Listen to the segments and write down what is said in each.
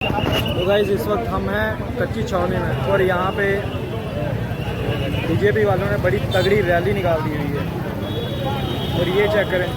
तो गाइस इस वक्त हम हैं कच्ची छावनी में और यहाँ पे बीजेपी वालों ने बड़ी तगड़ी रैली निकाल दी हुई है और ये चेक करें।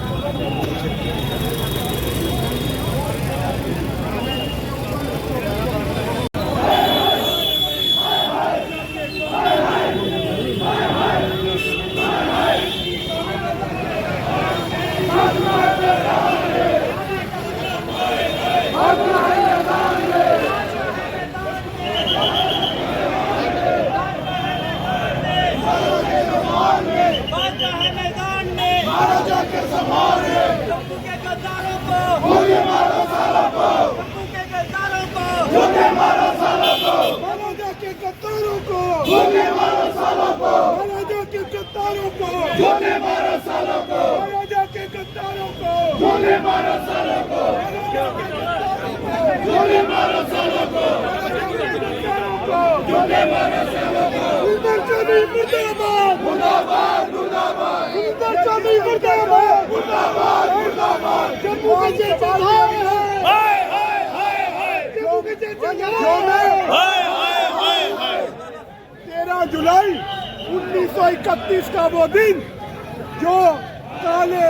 जुलाई 1931 का वो दिन जो काले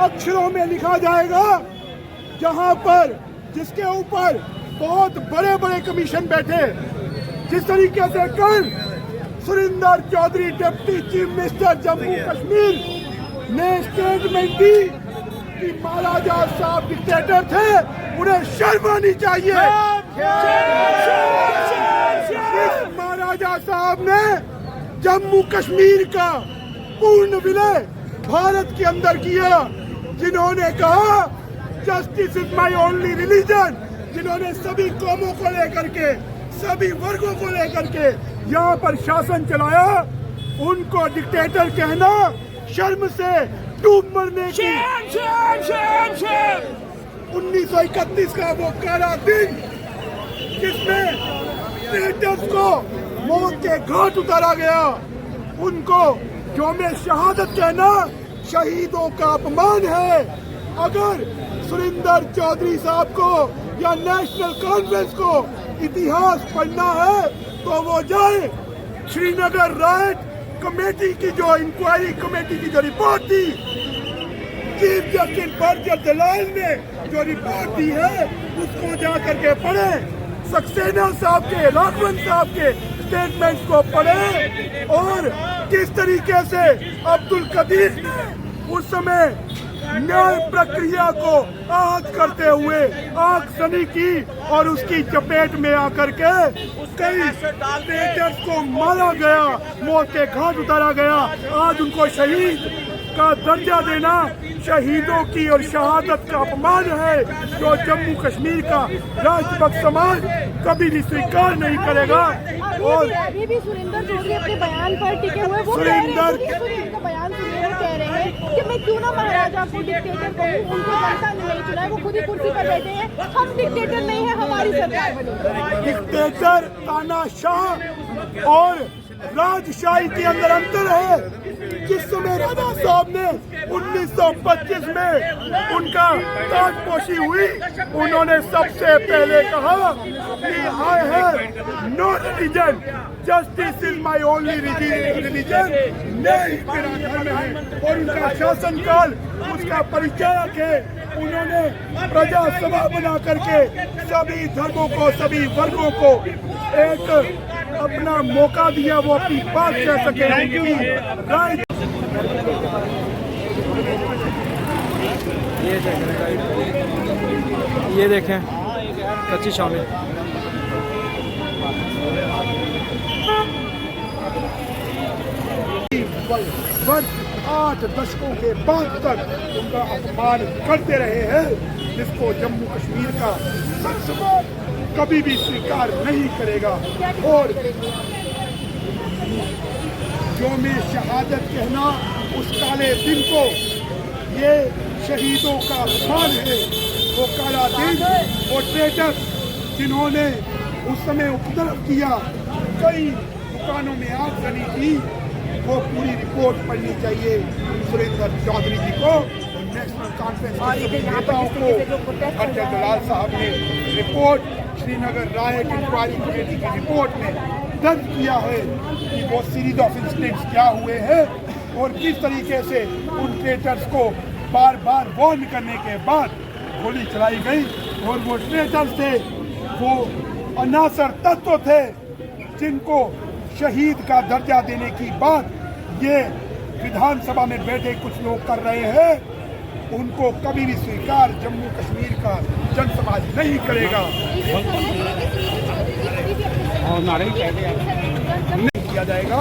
अक्षरों में लिखा जाएगा, जहां पर जिसके ऊपर बहुत बड़े बड़े कमीशन बैठे। जिस तरीके से कल Surinder Chaudhary deputy chief minister Jammu Kashmir ने स्टेटमेंट दी कि महाराजा साहब डिक्टेटर थे, उन्हें शर्म आनी चाहिए। महाराजा साहब ने जम्मू कश्मीर का पूर्ण विलय भारत के अंदर किया, जिन्होंने कहा justice is my only religion, जिन्होंने सभी कौमों को लेकर के, सभी वर्गों को लेकर के यहाँ पर शासन चलाया, उनको डिक्टेटर कहना शर्म से डूब मरने की। 1931 का वो काला दिन जिसमें ट्रेटर्स को मौत के घाट उतारा गया, उनको यौम शहादत कहना शहीदों का अपमान है। अगर सुरिंदर चौधरी साहब को या नेशनल कॉन्फ्रेंस को इतिहास पढ़ना है तो वो जाए श्रीनगर राइट कमेटी की, जो इंक्वायरी कमेटी की जो रिपोर्ट थी, चीफ जस्टिस बरजर दलाल ने जो रिपोर्ट दी है उसको जा करके पढ़े। सक्सेना साहब के, राघवन साहब के स्टेटमेंट्स को पढ़े और किस तरीके से अब्दुल कदीर ने उस समय न्याय प्रक्रिया को आहत करते हुए आगजनी की और उसकी चपेट में आकर के कई ट्रेटर्स को मारा गया, मौत के घाट उतारा गया। आज उनको शहीद का दर्जा देना शहीदों की और शहादत का अपमान है, जो जम्मू कश्मीर का राष्ट्रभक्त समाज कभी भी स्वीकार नहीं करेगा। और अभी भी सुरिंदर चौधरी अपने बयान पर टिके हुए, वो बयान सुनिए, वो कह रहे हैं कि मैं क्यों ना महाराजा को डिक्टेटर कहूं, उनको जनता ने नहीं चुना है, वो खुद ही कुर्सी पर बैठे हैं, हम डिक्टेटर नहीं है, हमारी सरकार बनी। डिक्टेटर तानाशाह और राजशाही के अंदर अंतर है। जिस समय राजा साहब ने 1925 में उनका ताजपोशी हुई, उन्होंने सबसे पहले कहा कि I have no religion, justice is my only religion, नहीं मेरा धर्म है। और उनका शासनकाल उसका परिचायक है। उन्होंने प्रजा सभा बना करके सभी धर्मों को, सभी वर्गों को एक अपना मौका दिया, वो अपनी बात कह सके, उनकी राय। ये देखें कच्ची छावनी। वर्ष 8 दशकों के बाद तक उनका अपमान करते रहे हैं, जिसको जम्मू कश्मीर का संसद कभी भी स्वीकार नहीं करेगा। और यौम शहादत कहना उस काले दिन को, ये शहीदों का अपमान है। वो काला दिन, वो ट्रेटर जिन्होंने उस समय उपद्रव किया, कई दुकानों में आगजनी की, वो पूरी रिपोर्ट पढ़नी चाहिए सुरिंदर चौधरी जी को, नेशनल कॉन्फ्रेंस के नेताओं को। बरजर दलाल साहब ने report Srinagar riot inquiry committee की रिपोर्ट में दर्ज किया है कि वो सीरीज ऑफ इंसिडेंट्स क्या हुए हैं और किस तरीके से उन ट्रेटर्स को बार बार वार्न करने के बाद गोली चलाई गई और वो ट्रेटर्स थे, वो अनासर तत्व थे जिनको शहीद का दर्जा देने की बात ये विधानसभा में बैठे कुछ लोग कर रहे हैं, उनको कभी भी स्वीकार जम्मू कश्मीर का जनसमाज नहीं करेगा, नहीं किया जाएगा।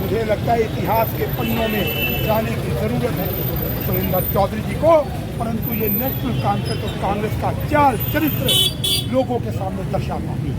मुझे लगता है इतिहास के पन्नों में जाने की जरूरत है सुरेंद्र चौधरी जी को, परंतु ये नेशनल कॉन्फ्रेंस और कांग्रेस का चाल चरित्र लोगों के सामने दर्शाता है।